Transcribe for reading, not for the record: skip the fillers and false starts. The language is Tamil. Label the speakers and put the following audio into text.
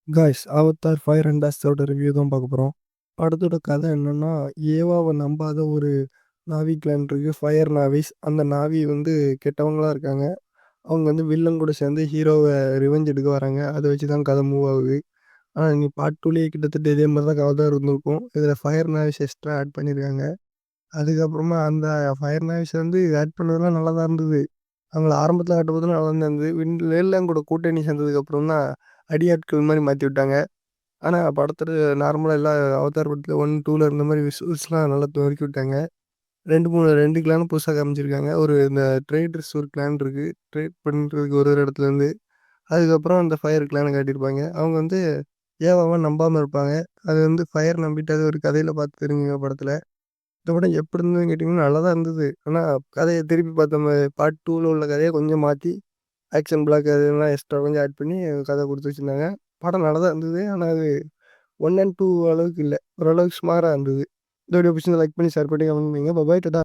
Speaker 1: காய்ஸ் அவதார் ஃபயர் அண்ட் டாஸ்டோட ரிவ்யூ தான் பார்க்க போகிறோம். படத்தோட கதை என்னன்னா, ஏவாவை நம்பாத ஒரு நாவி கிளான் இருக்கு, ஃபயர் நாவிஸ். அந்த நாவி வந்து கெட்டவங்களா இருக்காங்க. அவங்க வந்து வில்லன் கூட சேர்ந்து ஹீரோவை ரிவெஞ்ச் எடுக்க வராங்க. அதை வச்சு தான் கதை மூவ் ஆகுது. ஆனால் நீ பார்ட் டூலேயே கிட்டத்தட்ட இதே மாதிரி தான் கதை இருந்திருக்கும். இதில் ஃபயர் நாவிஸ் எக்ஸ்ட்ரா ஆட் பண்ணியிருக்காங்க. அதுக்கப்புறமா அந்த ஃபயர் நாவிஸ் வந்து ஆட் பண்ணதெல்லாம் நல்லா தான் இருந்தது. அவங்கள ஆரம்பத்தில் காட்டும்போது நல்லா தான் இருந்தது. லேல்லாம் கூட கூட்டணி சேர்ந்ததுக்கப்புறம் தான் அடியாட்கள் மாதிரி மாற்றி விட்டாங்க. ஆனா, படத்துல நார்மலா எல்லா அவதார் படத்துல 1, 2ல இருந்த மாரி விசுவல்ஸ்லாம் நல்லா துவக்கி விட்டாங்க. 2 கிளானும் புதுசா காமிச்சிருக்காங்க. இந்த ட்ரேடர்ஸ் ஒரு கிளான் இருக்கு. ட்ரேட் பண்றதுக்கு ஒரு இடத்துலேருந்து. அதுக்கப்புறம் அந்த ஃபயர் கிளான காட்டியிருப்பாங்க. அவங்க வந்து ஏவாவ நம்பாம இருப்பாங்க. அது வந்து ஃபயர் நம்பிட்டு அது ஒரு கதையில பார்த்து தெரிஞ்சுங்க படத்துல. இந்த படம் எப்படி இருந்ததுன்னு கேட்டீங்கன்னா, நல்லா தான் இருந்தது. ஆனா, கதைய திருப்பி பார்த்த பார்ட் 2ல உள்ள கதைய கொஞ்சம் மாத்தி, ஆக்ஷன் பிளாக் அதெல்லாம் எக்ஸ்ட்ரா கொஞ்சம் ஆட் பண்ணி கதை குடுத்து வச்சிருந்தாங்க. படம் நல்லா தான் இருந்தது. ஆனா, அது 1 அண்ட் 2 அளவுக்கு இல்ல. ஓரளவுக்கு சுமாரா இருந்தது. இந்த வீடியோ பிடிச்சிருந்தா லைக் பண்ணி, ஷேர் பண்ணி கமெண்ட் பண்ணுங்க. பாய் டாடா.